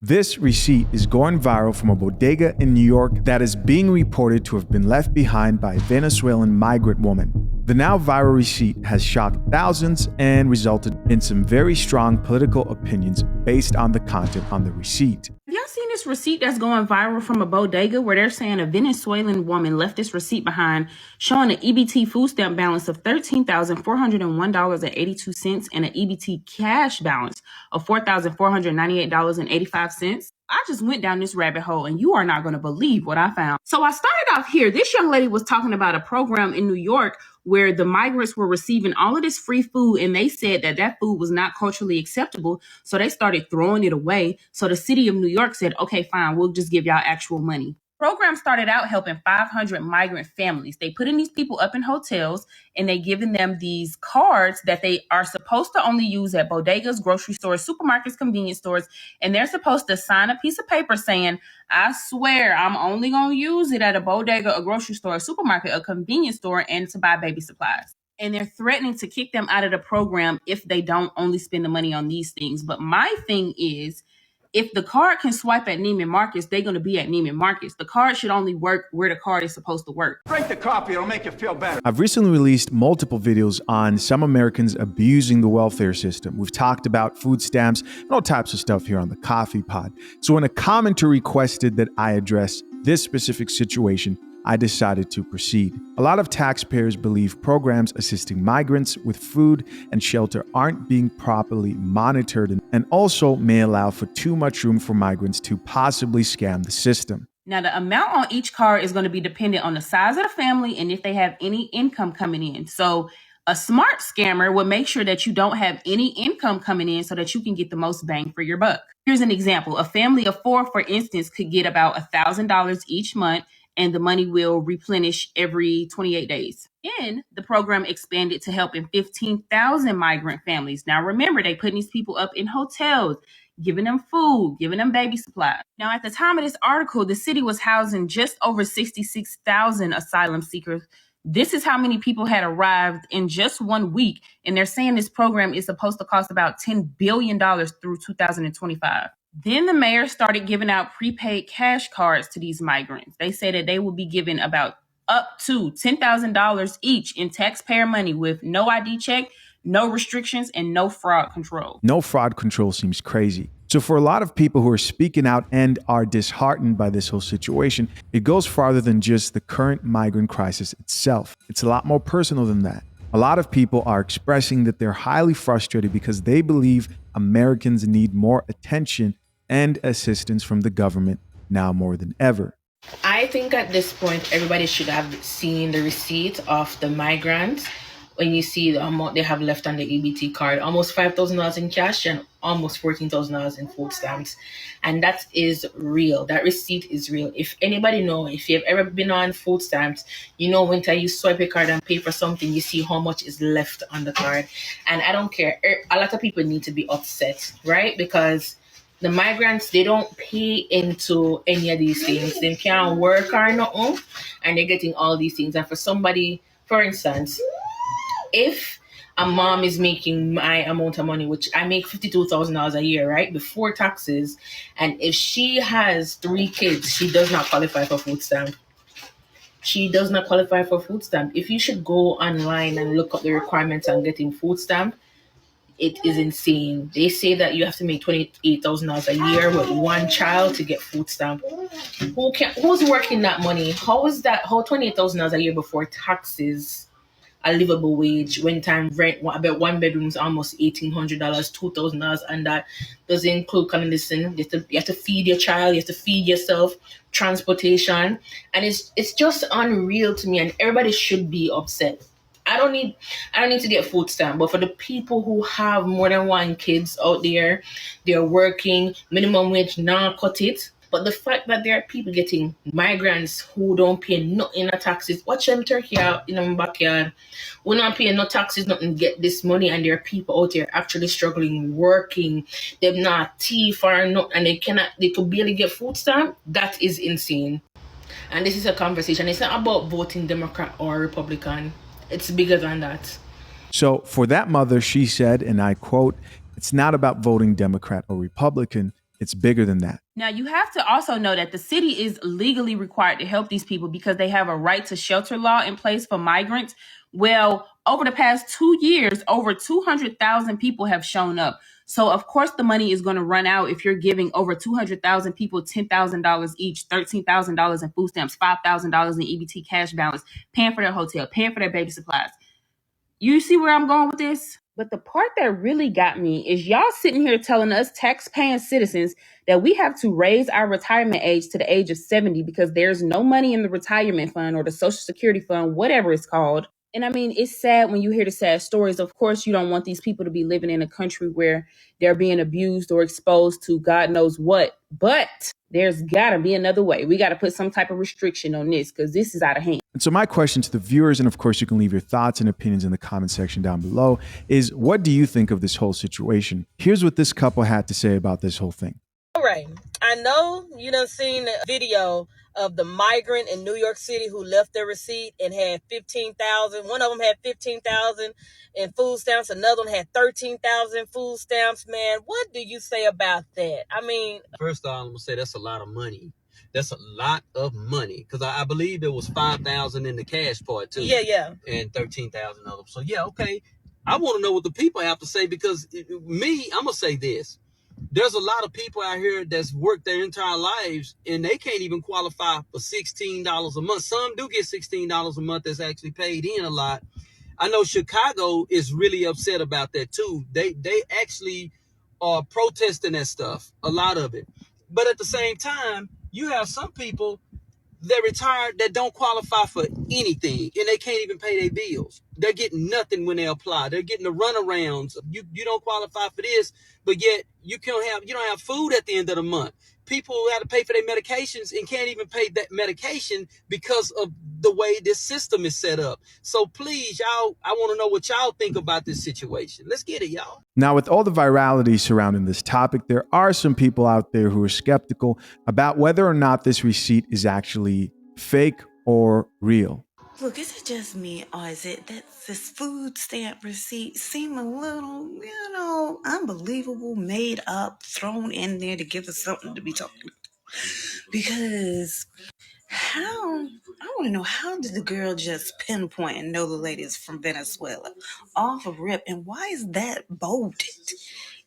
This receipt is going viral from a bodega in New York that is being reported to have been left behind by a Venezuelan migrant woman. The now viral receipt has shocked thousands and resulted in some very strong political opinions based on the content on the receipt. Have y'all seen this receipt that's going viral from a bodega where they're saying a Venezuelan woman left this receipt behind showing an EBT food stamp balance of $13,401.82 and an EBT cash balance of $4,498.85? I just went down this rabbit hole and you are not going to believe what I found. So I started off here. This young lady was talking about a program in New York where the migrants were receiving all of this free food and they said that that food was not culturally acceptable. So they started throwing it away. So the city of New York said, okay, fine, we'll just give y'all actual money. Program started out helping 500 migrant families. They putting these people up in hotels and they giving them these cards that they are supposed to only use at bodegas, grocery stores, supermarkets, convenience stores. And they're supposed to sign a piece of paper saying, I swear I'm only going to use it at a bodega, a grocery store, a supermarket, a convenience store, and to buy baby supplies. And they're threatening to kick them out of the program if they don't only spend the money on these things. But my thing is, if the card can swipe at Neiman Marcus, they're going to be at Neiman Marcus. The card should only work where the card is supposed to work. Drink the coffee, it'll make you feel better. I've recently released multiple videos on some Americans abusing the welfare system. We've talked about food stamps and all types of stuff here on the Coffee Pod. So when a commenter requested that I address this specific situation, I decided to proceed. A lot of taxpayers believe programs assisting migrants with food and shelter aren't being properly monitored and also may allow for too much room for migrants to possibly scam the system. Now, the amount on each card is going to be dependent on the size of the family and if they have any income coming in. So a smart scammer will make sure that you don't have any income coming in so that you can get the most bang for your buck. Here's an example. A family of 4, for instance, could get about $1,000 each month, and the money will replenish every 28 days. Then the program expanded to helping 15,000 migrant families. Now, remember, they putting these people up in hotels, giving them food, giving them baby supplies. Now, at the time of this article, the city was housing just over 66,000 asylum seekers. This is how many people had arrived in just 1 week. And they're saying this program is supposed to cost about $10 billion through 2025. Then the mayor started giving out prepaid cash cards to these migrants. They said that they will be given about up to $10,000 each in taxpayer money with no ID check, no restrictions, and no fraud control. No fraud control seems crazy. So for a lot of people who are speaking out and are disheartened by this whole situation, it goes farther than just the current migrant crisis itself. It's a lot more personal than that. A lot of people are expressing that they're highly frustrated because they believe Americans need more attention and assistance from the government now more than ever. I think at this point, everybody should have seen the receipt of the migrants. When you see the amount they have left on the EBT card, almost $5,000 in cash and almost $14,000 in food stamps. And that is real. That receipt is real. If anybody knows, if you've ever been on food stamps, you know when you swipe your card and pay for something, you see how much is left on the card. And I don't care. A lot of people need to be upset, right? Because the migrants, they don't pay into any of these things. They can't work or nothing, and they're getting all these things. And for somebody, for instance, if a mom is making my amount of money, which I make $52,000 a year, right, before taxes, and if she has 3 kids, she does not qualify for food stamp. She does not qualify for food stamp. If you should go online and look up the requirements on getting food stamp, it is insane. They say that you have to make $28,000 a year with 1 child to get food stamp. Who's working that money? How is that? How $28,000 a year before taxes a livable wage when time rent about 1 bedroom is almost $1,800, $2,000, and that doesn't include coming listen. You have to feed your child, you have to feed yourself, transportation, and it's just unreal to me. And everybody should be upset. I don't need to get food stamp, but for the people who have more than 1 kids out there, they're working, minimum wage not cut it. But the fact that there are people getting migrants who don't pay nothing in taxes, watch them turkey out in my backyard. We're not paying no taxes, nothing, get this money, and there are people out there actually struggling, working. They've not teeth or not, and they could barely get food stamp. That is insane. And this is a conversation. It's not about voting Democrat or Republican. It's bigger than that. So for that mother, she said, and I quote, "It's not about voting Democrat or Republican. It's bigger than that. Now, you have to also know that the city is legally required to help these people because they have a right to shelter law in place for migrants. Well, over the past 2 years, over 200,000 people have shown up. So, of course, the money is going to run out if you're giving over 200,000 people $10,000 each, $13,000 in food stamps, $5,000 in EBT cash balance, paying for their hotel, paying for their baby supplies. You see where I'm going with this? But the part that really got me is y'all sitting here telling us tax-paying citizens that we have to raise our retirement age to the age of 70 because there's no money in the retirement fund or the Social Security fund, whatever it's called. And I mean, it's sad when you hear the sad stories. Of course, you don't want these people to be living in a country where they're being abused or exposed to God knows what. But there's got to be another way. We got to put some type of restriction on this because this is out of hand. And so my question to the viewers, and of course you can leave your thoughts and opinions in the comment section down below, is what do you think of this whole situation? Here's what this couple had to say about this whole thing. All right. I know you done seen the video of the migrant in New York City who left their receipt and had 15,000. One of them had 15,000 in food stamps. Another one had 13,000 food stamps. Man, what do you say about that? I mean, first of all, I'm gonna say that's a lot of money. That's a lot of money because I believe there was 5,000 in the cash part too. Yeah. And 13,000 of them. So yeah, okay. I want to know what the people have to say because I'm gonna say this. There's a lot of people out here that's worked their entire lives and they can't even qualify for $16 a month. Some do get $16 a month that's actually paid in a lot. I know Chicago is really upset about that too. They actually are protesting that stuff, a lot of it. But at the same time, you have some people that retired that don't qualify for anything and they can't even pay their bills. They're getting nothing when they apply. They're getting the runarounds. You don't qualify for this, but yet you don't have food at the end of the month. People have to pay for their medications and can't even pay that medication because of the way this system is set up. So please, y'all, I want to know what y'all think about this situation. Let's get it, y'all. Now, with all the virality surrounding this topic, there are some people out there who are skeptical about whether or not this receipt is actually fake or real. Look, is it just me, or is it that this food stamp receipt seem a little, unbelievable, made up, thrown in there to give us something to be talking about? Because I want to know, how did the girl just pinpoint and know the lady is from Venezuela off of rip, and why is that bolded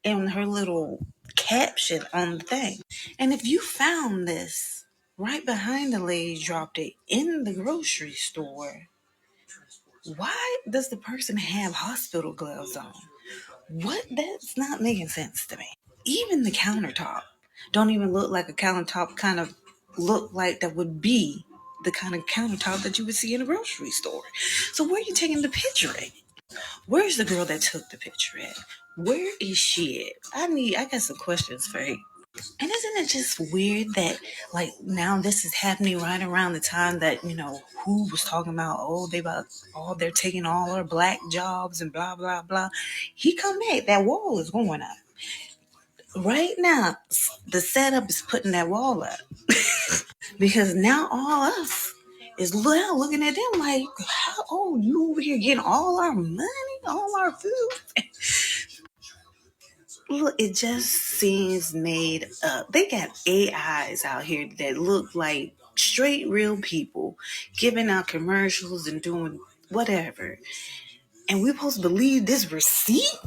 in her little caption on the thing? And if you found this right behind the lady dropped it in the grocery store, why does the person have hospital gloves on? That's not making sense to me. Even the countertop don't even look like a countertop kind of look like that would be the kind of countertop that you would see in a grocery store. So where are you taking the picture at? Where's the girl that took the picture at? Where is she at? I got some questions for you. And isn't it just weird that, like, now this is happening right around the time that, who was talking about, they're taking all our black jobs and blah, blah, blah. He come back, that wall is going up. Right now, the setup is putting that wall up. Because now all us is looking at them like, you over here getting all our money, all our food? Look, it just seems made up. They got AIs out here that look like straight real people giving out commercials and doing whatever. And we're supposed to believe this receipt?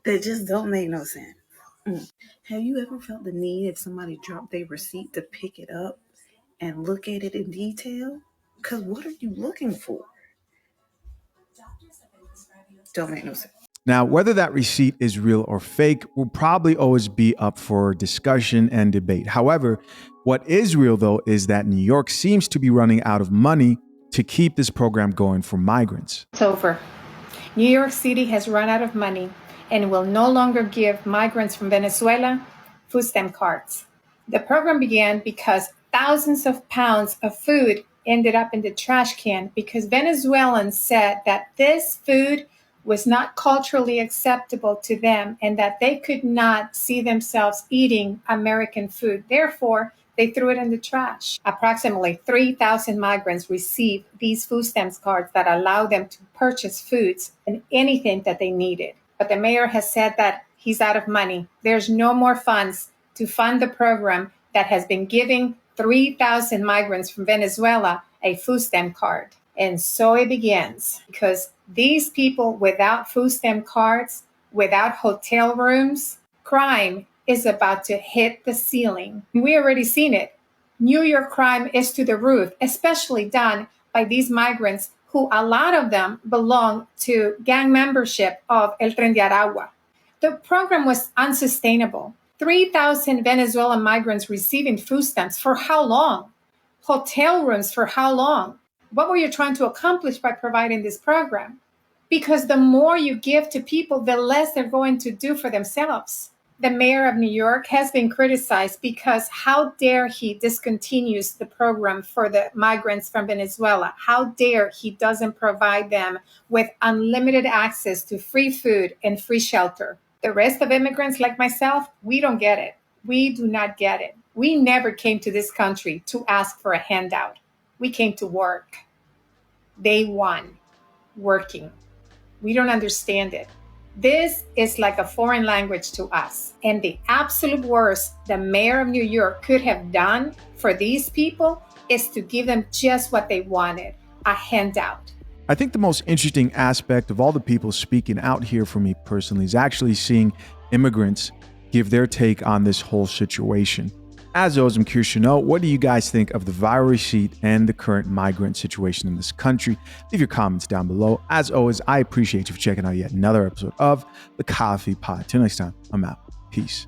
That just don't make no sense. Have you ever felt the need if somebody dropped their receipt to pick it up and look at it in detail? Because what are you looking for? Don't make no sense. Now, whether that receipt is real or fake will probably always be up for discussion and debate. However, what is real, though, is that New York seems to be running out of money to keep this program going for migrants. It's over. New York City has run out of money and will no longer give migrants from Venezuela food stamp cards. The program began because thousands of pounds of food ended up in the trash can because Venezuelans said that this food was not culturally acceptable to them and that they could not see themselves eating American food. Therefore, they threw it in the trash. Approximately 3,000 migrants received these food stamps cards that allow them to purchase foods and anything that they needed. But the mayor has said that He's out of money. There's no more funds to fund the program that has been giving 3,000 migrants from Venezuela a food stamp card. And so it begins, because these people without food stamp cards, without hotel rooms, crime is about to hit the ceiling. We already seen it. New York crime is to the roof, especially done by these migrants who a lot of them belong to gang membership of El Tren de Aragua. The program was unsustainable. 3,000 Venezuelan migrants receiving food stamps for how long? Hotel rooms for how long? What were you trying to accomplish by providing this program? Because the more you give to people, the less they're going to do for themselves. The mayor of New York has been criticized because how dare he discontinues the program for the migrants from Venezuela? How dare he doesn't provide them with unlimited access to free food and free shelter? The rest of immigrants like myself, we don't get it. We do not get it. We never came to this country to ask for a handout. We came to work. Day one, working. We don't understand it. This is like a foreign language to us. And the absolute worst the mayor of New York could have done for these people is to give them just what they wanted, a handout. I think the most interesting aspect of all the people speaking out here for me personally is actually seeing immigrants give their take on this whole situation. As always, I'm curious to know, what do you guys think of the viral receipt and the current migrant situation in this country? Leave your comments down below. As always, I appreciate you for checking out yet another episode of The Coffee Pod. Till next time, I'm out. Peace.